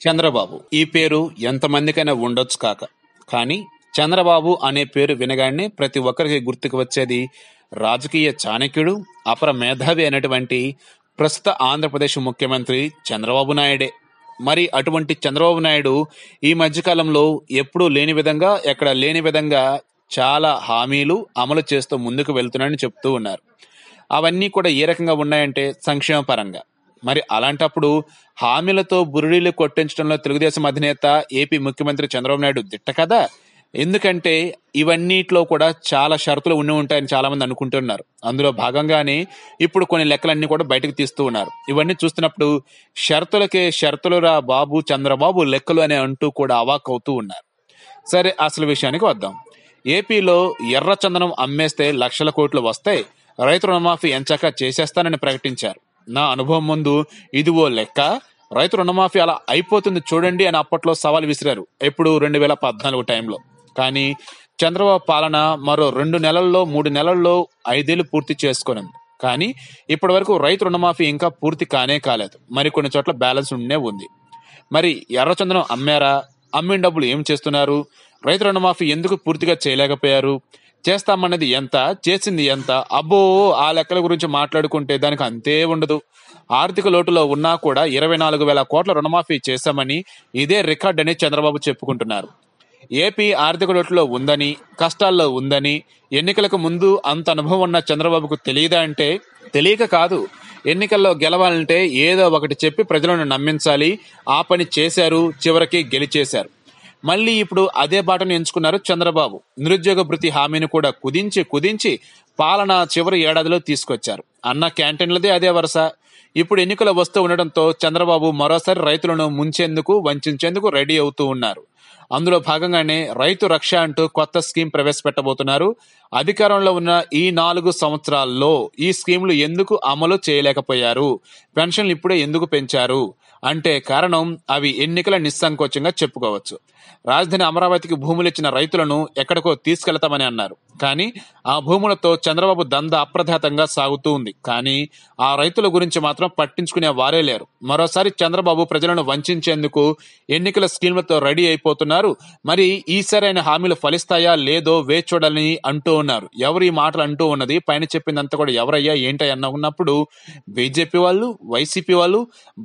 చంద్రబాబు ఈ పేరు ఎంతమందికైనా ఉండొచ్చు కాక, కానీ చంద్రబాబు అనే పేరు వినగానే ప్రతి ఒక్కరికి గుర్తుకు వచ్చేది రాజకీయ చాణక్యుడు, అపర మేధావి అయినటువంటి ప్రస్తుత ఆంధ్రప్రదేశ్ ముఖ్యమంత్రి చంద్రబాబు నాయుడే. మరి అటువంటి చంద్రబాబు నాయుడు ఈ మధ్యకాలంలో ఎప్పుడూ లేని విధంగా, ఎక్కడ లేని విధంగా చాలా హామీలు అమలు చేస్తూ ముందుకు వెళ్తున్నాడని చెప్తూ ఉన్నారు. అవన్నీ కూడా ఏ రకంగా ఉన్నాయంటే సంక్షేమ పరంగా. మరి అలాంటప్పుడు హామీలతో బురిడీలు కొట్టించడంలో తెలుగుదేశం అధినేత ఏపీ ముఖ్యమంత్రి చంద్రబాబు నాయుడు దిట్ట కదా. ఎందుకంటే ఇవన్నిట్లో కూడా చాలా షరతులు ఉండి ఉంటాయని చాలా మంది అనుకుంటున్నారు. అందులో భాగంగానే ఇప్పుడు కొన్ని లెక్కలన్నీ కూడా బయటకు తీస్తూ ఉన్నారు. ఇవన్నీ చూస్తున్నప్పుడు షరతులకే షరతులురా బాబు చంద్రబాబు లెక్కలు అని అంటూ కూడా అవాక్ అవుతూ ఉన్నారు. సరే, అసలు విషయానికి వద్దాం. ఏపీలో ఎర్రచందనం అమ్మేస్తే లక్షల కోట్లు వస్తాయి, రైతు రుణమాఫీ ఎంచక్క చేసేస్తానని ప్రకటించారు. నా అనుభవం ముందు ఇది ఓ లెక్క, రైతు రుణమాఫీ అలా అయిపోతుంది చూడండి అని అప్పట్లో సవాల్ విసిరారు. ఎప్పుడు 2014 టైంలో. కానీ చంద్రబాబు పాలన మరో 2 నెలల్లో 3 నెలల్లో 5 ఏళ్లు పూర్తి చేసుకునింది. కానీ ఇప్పటి వరకు రైతు రుణమాఫీ ఇంకా పూర్తి కానే కాలేదు. మరి కొన్ని చోట్ల బ్యాలెన్స్ ఉండే ఉంది. మరి ఎర్రచందనం అమ్మారా? అమ్మిన డబ్బులు ఏం చేస్తున్నారు? రైతు రుణమాఫీ ఎందుకు పూర్తిగా చేయలేకపోయారు? చేస్తామన్నది ఎంత, చేసింది ఎంత? అబ్బో, ఆ లెక్కల గురించి మాట్లాడుకుంటే దానికి అంతే ఉండదు. ఆర్థిక లోటులో ఉన్నా కూడా 24,000 కోట్ల రుణమాఫీ చేశామని, ఇదే రికార్డ్ అని చంద్రబాబు చెప్పుకుంటున్నారు. ఏపీ ఆర్థిక లోటులో ఉందని, కష్టాల్లో ఉందని ఎన్నికలకు ముందు అంత అనుభవం ఉన్న చంద్రబాబుకు తెలియదా అంటే తెలియక కాదు. ఎన్నికల్లో గెలవాలంటే ఏదో ఒకటి చెప్పి ప్రజలను నమ్మించాలి. ఆ పని చేశారు, చివరికి గెలిచేశారు. మళ్ళీ ఇప్పుడు అదే బాటను ఎంచుకున్నారు చంద్రబాబు. నిరుద్యోగ భృతి హామీని కూడా కుదించి పాలన చివరి ఏడాదిలో తీసుకొచ్చారు. అన్న క్యాంటీన్లదే అదే వరుస. ఇప్పుడు ఎన్నికలు వస్తూ ఉండడంతో చంద్రబాబు మరోసారి రైతులను ముంచేందుకు, వంచేందుకు రెడీ అవుతూ ఉన్నారు. అందులో భాగంగానే రైతు రక్ష అంటూ కొత్త స్కీమ్ ప్రవేశపెట్టబోతున్నారు. అధికారంలో ఉన్న ఈ 4 సంవత్సరాల్లో ఈ స్కీములు ఎందుకు అమలు చేయలేకపోయారు? పెన్షన్లు ఇప్పుడే ఎందుకు పెంచారు అంటే కారణం అవి ఎన్నికల నిస్సంకోచంగా చెప్పుకోవచ్చు. రాజధాని అమరావతికి భూములు ఇచ్చిన రైతులను ఎక్కడికో తీసుకెళ్తామని అన్నారు. కానీ ఆ భూములతో చంద్రబాబు దందా అప్రధాతంగా సాగుతూ ఉంది. కానీ ఆ రైతుల గురించి మాత్రం పట్టించుకునే వారే లేరు. మరోసారి చంద్రబాబు ప్రజలను వంచేందుకు ఎన్నికల స్కీమ్లతో రెడీ అయిపోతున్నారు. మరి ఈసారి ఆయన హామీలు ఫలిస్తాయా లేదో వేచి చూడాలని అంటూ ఉన్నారు. ఎవరు ఈ మాటలు అంటూ ఉన్నది? పైన చెప్పిందంతా కూడా ఎవరయ్యా ఏంటయ్యా ఉన్నప్పుడు బీజేపీ వాళ్ళు, వైసీపీ వాళ్ళు,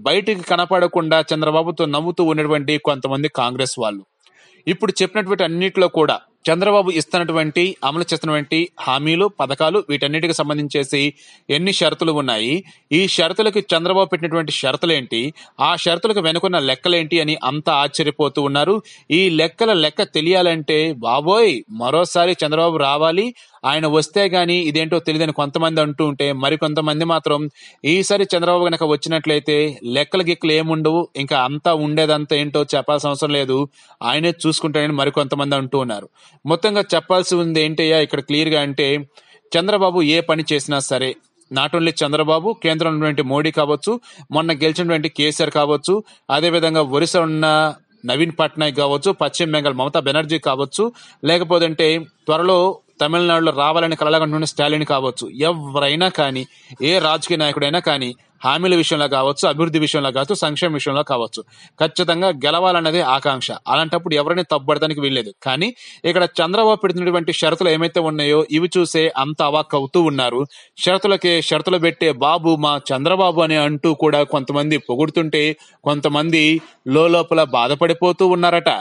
బయటికి కనపడకుండా చంద్రబాబుతో నవ్వుతూ ఉన్నటువంటి కొంతమంది కాంగ్రెస్ వాళ్ళు. ఇప్పుడు చెప్పినటువంటి అన్నిటిలో కూడా చంద్రబాబు ఇస్తున్నటువంటి, అమలు చేస్తున్నటువంటి హామీలు, పథకాలు, వీటన్నిటికి సంబంధించేసి ఎన్ని షరతులు ఉన్నాయి, ఈ షరతులకు చంద్రబాబు పెట్టినటువంటి షరతులేంటి, ఆ షరతులకు వెనుకున్న లెక్కలేంటి అని అంతా ఆశ్చర్యపోతూ ఉన్నారు. ఈ లెక్క తెలియాలంటే బాబోయ్ మరోసారి చంద్రబాబు రావాలి, ఆయన వస్తే గాని ఇదేంటో తెలియదని కొంతమంది అంటూ ఉంటే, మరికొంతమంది మాత్రం ఈసారి చంద్రబాబు గనక వచ్చినట్లయితే లెక్కల గిక్కలు ఏముండవు, ఇంకా అంతా ఉండేదంతా ఏంటో చెప్పాల్సిన అవసరం లేదు, ఆయనే చూసుకుంటాడని మరికొంతమంది అంటూ ఉన్నారు. మొత్తంగా చెప్పాల్సి ఉంది ఏంటయ్యా ఇక్కడ క్లియర్ గా అంటే, చంద్రబాబు ఏ పని చేసినా సరే, నాట్ ఓన్లీ చంద్రబాబు, కేంద్రంలో ఉన్నటువంటి మోడీ కావచ్చు, మొన్న గెలిచినటువంటి కేసీఆర్ కావచ్చు, అదేవిధంగా ఒరిస్స ఉన్న నవీన్ పట్నాయక్ కావచ్చు, పశ్చిమ బెంగాల్ మమతా బెనర్జీ కావచ్చు, లేకపోతే త్వరలో తమిళనాడులో రావాలని కలలుగంటున్న స్టాలిన్ కావచ్చు, ఎవరైనా కానీ, ఏ రాజకీయ నాయకుడైనా కానీ హామీల విషయంలో కావచ్చు, అభివృద్ధి విషయంలో కావచ్చు, సంక్షేమ విషయంలో కావచ్చు, ఖచ్చితంగా గెలవాలన్నదే ఆకాంక్ష. అలాంటప్పుడు ఎవరిని తప్పుపడటానికి వీల్లేదు. కానీ ఇక్కడ చంద్రబాబు పెడుతున్నటువంటి షరతులు ఏమైతే ఉన్నాయో ఇవి చూసే అంత అవాక్ అవుతూ ఉన్నారు. షరతులకే షరతులు పెట్టే బాబు మా చంద్రబాబు అని అంటూ కూడా కొంతమంది పొగుడుతుంటే, కొంతమంది లోపల బాధపడిపోతూ ఉన్నారట.